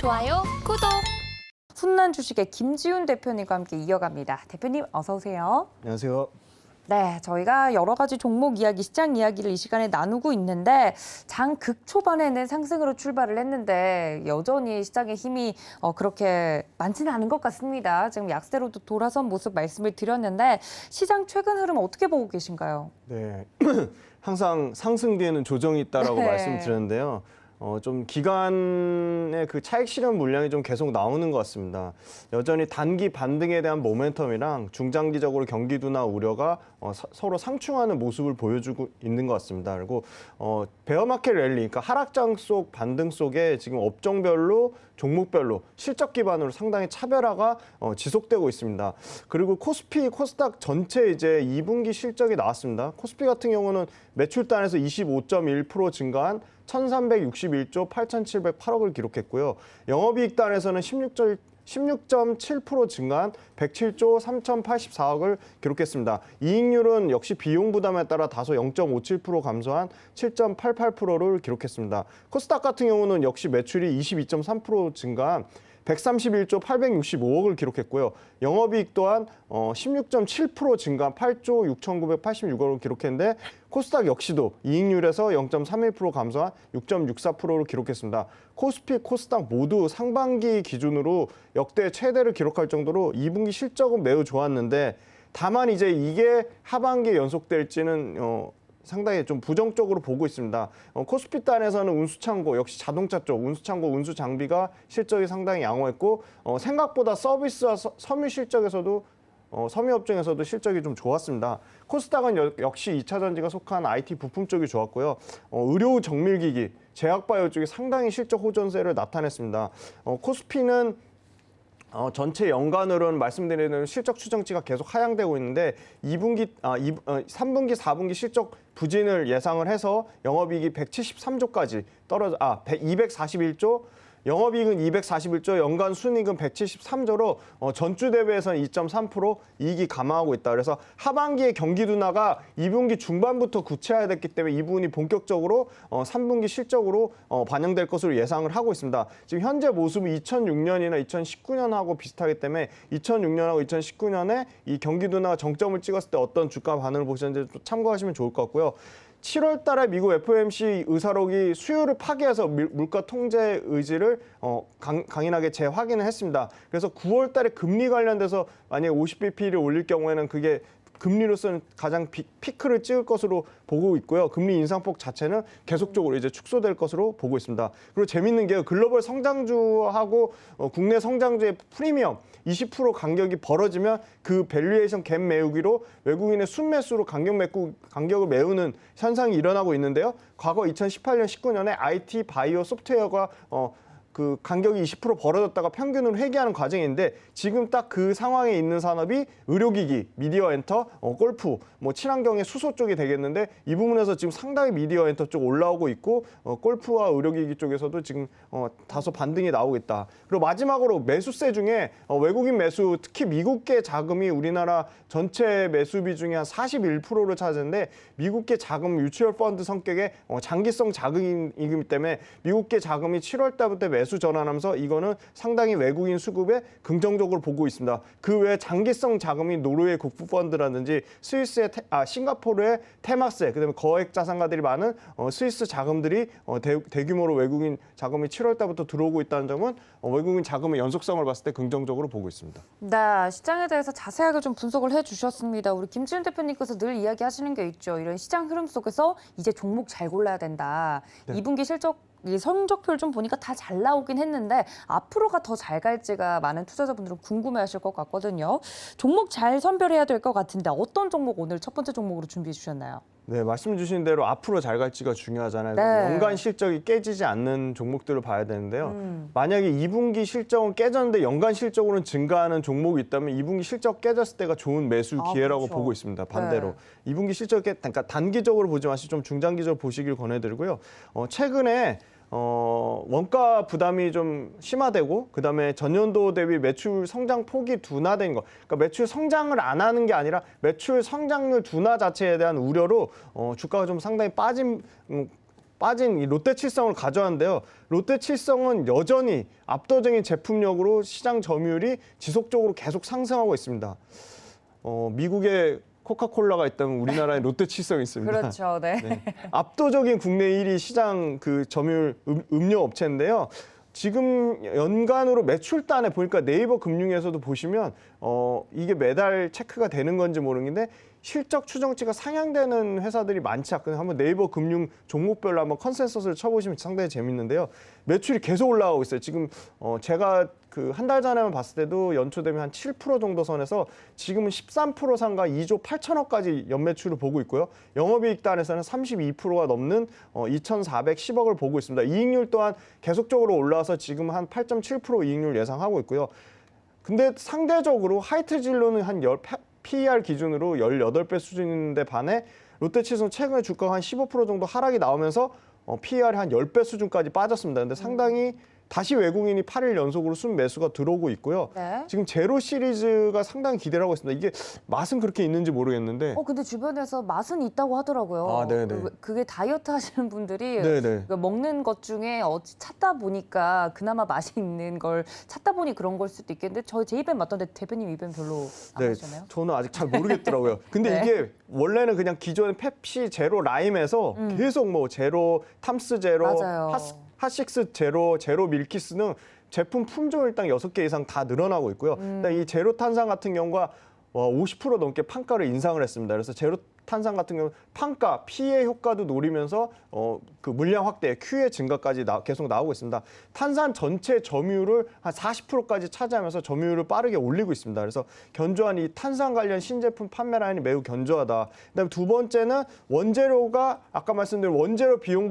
좋아요, 구독. 훈남 주식의 김지훈 대표님과 함께 이어갑니다. 대표님 어서 오세요. 안녕하세요. 네, 저희가 여러 가지 종목 이야기, 시장 이야기를 이 시간에 나누고 있는데 장 극초반에는 상승으로 출발을 했는데 여전히 시장의 힘이 그렇게 많지는 않은 것 같습니다. 지금 약세로도 돌아선 모습 말씀을 드렸는데 시장 최근 흐름 어떻게 보고 계신가요? 네, 항상 상승 뒤에는 조정이 있다라고 네. 말씀드렸는데요. 좀 기간의 그 차익 실현 물량이 좀 계속 나오는 것 같습니다. 여전히 단기 반등에 대한 모멘텀이랑 중장기적으로 경기 둔화 우려가 서로 상충하는 모습을 보여주고 있는 것 같습니다. 그리고 베어마켓 랠리, 그러니까 하락장 속 반등 속에 지금 업종별로 종목별로 실적 기반으로 상당히 차별화가 지속되고 있습니다. 그리고 코스피, 코스닥 전체 이제 2분기 실적이 나왔습니다. 코스피 같은 경우는 매출단에서 25.1% 증가한 1,361조 8,708억을 기록했고요. 영업이익단에서는 16.7% 증가한 107조 3,084억을 기록했습니다. 이익률은 역시 비용 부담에 따라 다소 0.57% 감소한 7.88%를 기록했습니다. 코스닥 같은 경우는 역시 매출이 22.3% 증가한 131조 865억을 기록했고요. 영업이익 또한 16.7% 증가한 8조 6,986억을 기록했는데 코스닥 역시도 이익률에서 0.31% 감소한 6.64%를 기록했습니다. 코스피, 코스닥 모두 상반기 기준으로 역대 최대를 기록할 정도로 2분기 실적은 매우 좋았는데 다만 이제 이게 하반기에 연속될지는 상당히 좀 부정적으로 보고 있습니다. 코스피 단에서는 운수창고, 역시 자동차 쪽 운수창고, 운수장비가 실적이 상당히 양호했고 생각보다 서비스와 섬유 실적에서도 섬유업종에서도 실적이 좀 좋았습니다. 코스닥은 역시 2차 전지가 속한 IT 부품 쪽이 좋았고요. 의료 정밀기기, 제약바이오 쪽이 상당히 실적 호전세를 나타냈습니다. 코스피는 전체 연간으로는 말씀드리는 실적 추정치가 계속 하향되고 있는데 3분기, 4분기 실적 부진을 예상을 해서 영업이익이 173조까지 241조, 영업이익은 241조, 연간 순이익은 173조로 전주 대비해서는 2.3% 이익이 감소하고 있다. 그래서 하반기의 경기 둔화가 2분기 중반부터 구체화됐기 때문에 이 부분이 본격적으로 3분기 실적으로 반영될 것으로 예상을 하고 있습니다. 지금 현재 모습은 2006년이나 2019년하고 비슷하기 때문에 2006년하고 2019년에 이 경기 둔화가 정점을 찍었을 때 어떤 주가 반응을 보셨는지 참고하시면 좋을 것 같고요. 7월 달에 미국 FOMC 의사록이 수요를 파괴해서 물가 통제 의지를 강인하게 재확인을 했습니다. 그래서 9월 달에 금리 관련돼서 만약에 50bp를 올릴 경우에는 그게 금리로서는 가장 피크를 찍을 것으로 보고 있고요. 금리 인상폭 자체는 계속적으로 이제 축소될 것으로 보고 있습니다. 그리고 재밌는 게 글로벌 성장주하고 국내 성장주의 프리미엄 20% 간격이 벌어지면 그 밸류에이션 갭 메우기로 외국인의 순매수로 간격을 메우는 현상이 일어나고 있는데요. 과거 2018년, 19년에 IT, 바이오, 소프트웨어가 그 간격이 20% 벌어졌다가 평균을 회귀하는 과정인데 지금 딱 그 상황에 있는 산업이 의료기기, 미디어 엔터, 골프, 친환경의 수소 쪽이 되겠는데 이 부분에서 지금 상당히 미디어 엔터 쪽 올라오고 있고 골프와 의료기기 쪽에서도 지금 다소 반등이 나오고 있다. 그리고 마지막으로 매수세 중에 외국인 매수, 특히 미국계 자금이 우리나라 전체 매수비 중에 한 41%를 차지하는데 미국계 자금 뮤추얼 펀드 성격의 장기성 자금이기 때문에 미국계 자금이 7월 달부터 매수 전환하면서 이거는 상당히 외국인 수급에 긍정적으로 보고 있습니다. 그 외에 장기성 자금이 노르웨이 국부펀드라든지 스위스의 싱가포르의 테마세, 그다음에 거액 자산가들이 많은 스위스 자금들이 대규모로 외국인 자금이 7월 달부터 들어오고 있다는 점은 외국인 자금의 연속성을 봤을 때 긍정적으로 보고 있습니다. 네, 시장에 대해서 자세하게 좀 분석을 해주셨습니다. 우리 김지훈 대표님께서 늘 이야기하시는 게 있죠. 이런 시장 흐름 속에서 이제 종목 잘 골라야 된다. 네. 2분기 실적 이 성적표를 좀 보니까 다 잘 나오긴 했는데 앞으로가 더 잘 갈지가 많은 투자자분들은 궁금해하실 것 같거든요. 종목 잘 선별해야 될 것 같은데 어떤 종목 오늘 첫 번째 종목으로 준비해 주셨나요? 네, 말씀 주신 대로 앞으로 잘 갈지가 중요하잖아요. 네. 연간 실적이 깨지지 않는 종목들을 봐야 되는데요. 만약에 2분기 실적은 깨졌는데 연간 실적으로는 증가하는 종목이 있다면 2분기 실적 깨졌을 때가 좋은 매수 기회라고 그렇죠. 보고 있습니다. 반대로. 네. 2분기 실적 그러니까 단기적으로 보지 마시고 좀 중장기적으로 보시길 권해드리고요. 최근에 원가 부담이 좀 심화되고 그다음에 전년도 대비 매출 성장 폭이 둔화된 거. 그러니까 매출 성장을 안 하는 게 아니라 매출 성장률 둔화 자체에 대한 우려로 주가가 좀 상당히 빠진 빠진 이 롯데칠성을 가져왔는데요. 롯데칠성은 여전히 압도적인 제품력으로 시장 점유율이 지속적으로 계속 상승하고 있습니다. 미국에 코카콜라가 있다면 우리나라에 롯데칠성이 있습니다. 그렇죠. 네. 네. 압도적인 국내 1위 시장 그 점유율 음료 업체인데요. 지금 연간으로 매출단에 보니까 네이버 금융에서도 보시면 이게 매달 체크가 되는 건지 모르겠는데 실적 추정치가 상향되는 회사들이 많지 않거든요. 한번 네이버 금융 종목별로 한번 컨센서스를 쳐보시면 상당히 재밌는데요. 매출이 계속 올라가고 있어요. 지금 제가 그 한 달 전에만 봤을 때도 연초 되면 한 7% 정도 선에서 지금은 13% 상가 2조 8천억까지 연매출을 보고 있고요. 영업이익 단에서는 32%가 넘는 2,410억을 보고 있습니다. 이익률 또한 계속적으로 올라와서 지금 한 8.7% 이익률 예상하고 있고요. 근데 상대적으로 하이트진로는 한 PER 기준으로 18배 수준인데 반해 롯데칠성 최근에 주가가 한 15% 정도 하락이 나오면서 PER이 한 10배 수준까지 빠졌습니다. 근데 상당히 다시 외국인이 8일 연속으로 순매수가 들어오고 있고요. 네. 지금 제로 시리즈가 상당히 기대를 하고 있습니다. 이게 맛은 그렇게 있는지 모르겠는데. 근데 주변에서 맛은 있다고 하더라고요. 아, 네네. 그게 다이어트 하시는 분들이 네네. 먹는 것 중에 찾다 보니까 그나마 맛이 있는 걸 찾다 보니 그런 걸 수도 있겠는데 제 입엔 맞던데 대표님 입엔 별로 안 네, 맞으셨나요? 저는 아직 잘 모르겠더라고요. 근데 네. 이게 원래는 그냥 기존의 펩시 제로 라임에서 계속 뭐 제로, 탐스 제로, 맞아요. 핫식스 제로, 제로 밀키스는 제품 품종 일당 6개 이상 다 늘어나고 있고요. 이 제로 탄산 같은 경우가 50% 넘게 판가를 인상을 했습니다. 그래서 제로 탄산 같은 경우 판가, 피해 효과도 노리면서 그 물량 확대, Q의 증가까지 계속 나오고 있습니다. 탄산 전체 점유율을 한 40%까지 차지하면서 점유율을 빠르게 올리고 있습니다. 그래서 견조한 이 탄산 관련 신제품 판매 라인이 매우 견조하다. 그다음에 두 번째는 원재료가 아까 말씀드린 원재료 비용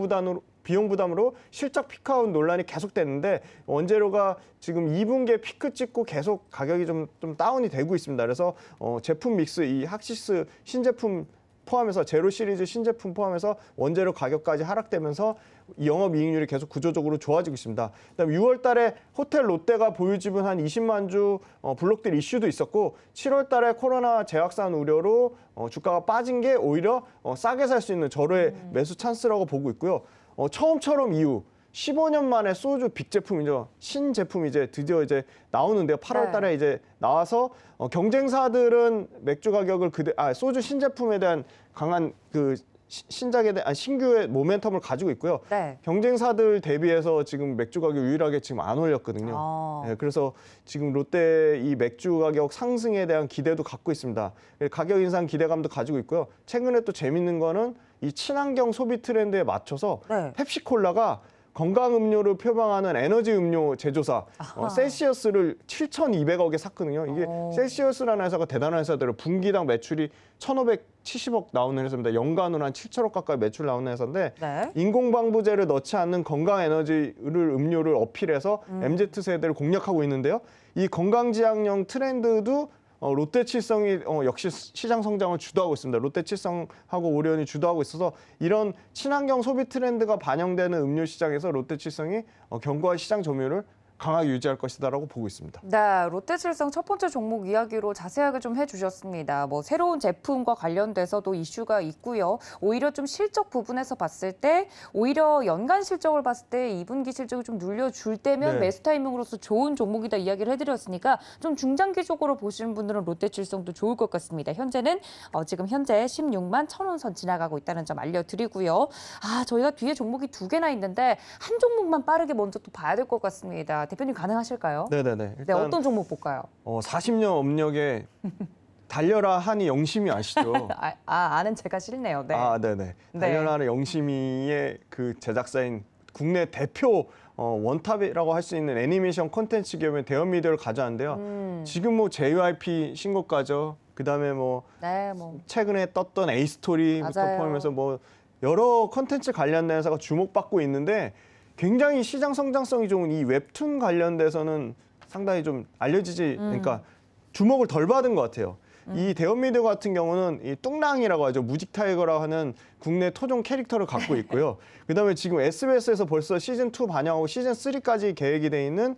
부담으로 실적 피크아웃 논란이 계속됐는데 원재료가 지금 2분기에 피크 찍고 계속 가격이 좀 다운이 되고 있습니다. 그래서 제품 믹스 이 핫시스 신제품 포함해서 제로 시리즈 신제품 포함해서 원재료 가격까지 하락되면서 영업이익률이 계속 구조적으로 좋아지고 있습니다. 그다음에 6월 달에 호텔 롯데가 보유지분 한 20만 주 블록딜 이슈도 있었고 7월 달에 코로나 재확산 우려로 주가가 빠진 게 오히려 싸게 살 수 있는 절호의 매수 찬스라고 보고 있고요. 처음처럼 이후 15년 만에 소주 빅 제품이죠. 신제품이 이제 드디어 이제 나오는데요. 8월 달에 이제 나와서 경쟁사들은 맥주 가격을 소주 신제품에 대한 강한 그 신작에 대한 신규의 모멘텀을 가지고 있고요. 네. 경쟁사들 대비해서 지금 맥주 가격 유일하게 지금 안 올렸거든요. 네, 그래서 지금 롯데 이 맥주 가격 상승에 대한 기대도 갖고 있습니다. 가격 인상 기대감도 가지고 있고요. 최근에 또 재밌는 거는 이 친환경 소비 트렌드에 맞춰서 펩시콜라가 건강 음료를 표방하는 에너지 음료 제조사 셀시어스를 7,200억에 샀거든요. 이게 셀시어스라는 회사가 대단한 회사대로 분기당 매출이 1,570억 나오는 회사입니다. 연간으로 한 7천억 가까이 매출 나오는 회사인데 인공방부제를 넣지 않는 건강 음료를 어필해서 MZ세대를 공략하고 있는데요. 이 건강지향형 트렌드도 롯데칠성이 역시 시장 성장을 주도하고 있습니다. 롯데칠성하고 오리온이 주도하고 있어서 이런 친환경 소비 트렌드가 반영되는 음료 시장에서 롯데칠성이 견고한 시장 점유율을 강하게 유지할 것이다라고 보고 있습니다. 네, 롯데칠성 첫 번째 종목 이야기로 자세하게 좀 해주셨습니다. 새로운 제품과 관련돼서도 이슈가 있고요. 오히려 좀 실적 부분에서 봤을 때 오히려 연간 실적을 봤을 때 2분기 실적을 좀 눌려줄 때면 매수 타이밍으로서 좋은 종목이다 이야기를 해드렸으니까 좀 중장기적으로 보시는 분들은 롯데칠성도 좋을 것 같습니다. 현재는 지금 현재 16만 1,000원 선 지나가고 있다는 점 알려드리고요. 저희가 뒤에 종목이 2개나 있는데 한 종목만 빠르게 먼저 또 봐야 될 것 같습니다. 대표님 가능하실까요? 네네네. 네, 어떤 종목 볼까요? 40년 업력에 달려라 하니 영심이 아시죠? 아는 제가 싫네요. 네. 네네. 달려라 하니 영심이의 그 제작사인 국내 대표 원탑이라고 할 수 있는 애니메이션 콘텐츠 기업의 대형 미디어를 가져왔는데요. 지금 JYP 신곡가죠. 그다음에 최근에 떴던 에이스토리부터 포함해서 여러 콘텐츠 관련된 회사가 주목받고 있는데 굉장히 시장 성장성이 좋은 이 웹툰 관련돼서는 상당히 좀 알려지지, 그러니까 주목을 덜 받은 것 같아요. 이 대형 미디어 같은 경우는 이 뚱랑이라고 하죠. 무직 타이거라고 하는 국내 토종 캐릭터를 갖고 있고요. 그다음에 지금 SBS에서 벌써 시즌2 반영하고 시즌3까지 계획이 돼 있는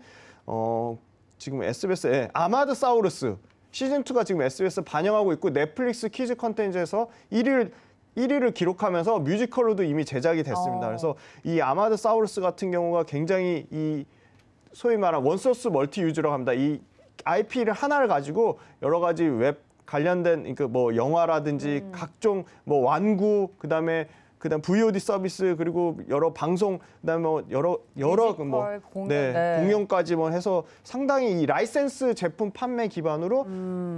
지금 SBS에 아마드사우루스 시즌2가 지금 SBS 반영하고 있고 넷플릭스 키즈 컨텐츠에서 1위를 1위를 기록하면서 뮤지컬로도 이미 제작이 됐습니다. 그래서 이 아마드사우루스 같은 경우가 굉장히 이 소위 말하는 원소스 멀티 유즈라고 합니다. 이 IP를 하나를 가지고 여러 가지 웹 관련된 그 뭐 영화라든지 각종 뭐 완구 그다음 VOD 서비스 그리고 여러 방송 그다음에 뭐 여러 뮤지컬, 공연, 네. 공연까지 뭐 해서 상당히 이 라이센스 제품 판매 기반으로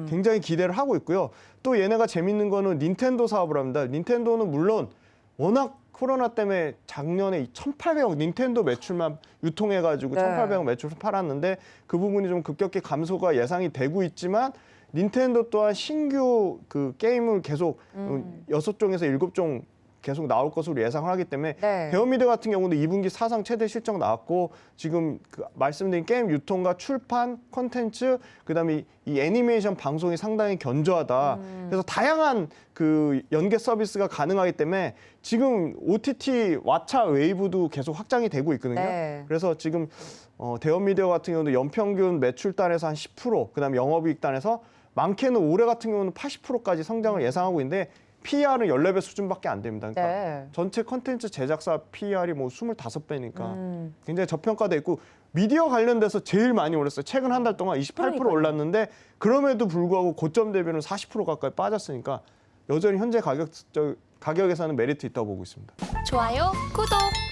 굉장히 기대를 하고 있고요. 또 얘네가 재밌는 거는 닌텐도 사업을 합니다. 닌텐도는 물론 워낙 코로나 때문에 작년에 1,800억 닌텐도 매출만 유통해가지고 네. 1,800억 매출 팔았는데 그 부분이 좀 급격히 감소가 예상이 되고 있지만 닌텐도 또한 신규 그 게임을 계속 6종에서 7종 계속 나올 것으로 예상을 하기 때문에 네. 대형미디어 같은 경우도 2분기 사상 최대 실적 나왔고 지금 그 말씀드린 게임 유통과 출판, 콘텐츠 그다음에 이 애니메이션 방송이 상당히 견조하다. 그래서 다양한 그 연계 서비스가 가능하기 때문에 지금 OTT 왓챠 웨이브도 계속 확장이 되고 있거든요. 네. 그래서 지금 대형미디어 같은 경우도 연평균 매출단에서 한 10%, 그다음에 영업이익단에서 많게는 올해 같은 경우는 80%까지 성장을 예상하고 있는데 PER은 14배 수준밖에 안 됩니다. 그러니까 네. 전체 컨텐츠 제작사 PER이 뭐 25배니까 굉장히 저평가돼 있고 미디어 관련돼서 제일 많이 올랐어요. 최근 한 달 동안 28% 그러니까요. 올랐는데 그럼에도 불구하고 고점 대비는 40% 가까이 빠졌으니까 여전히 현재 가격에서는 메리트 있다고 보고 있습니다. 좋아요, 구독.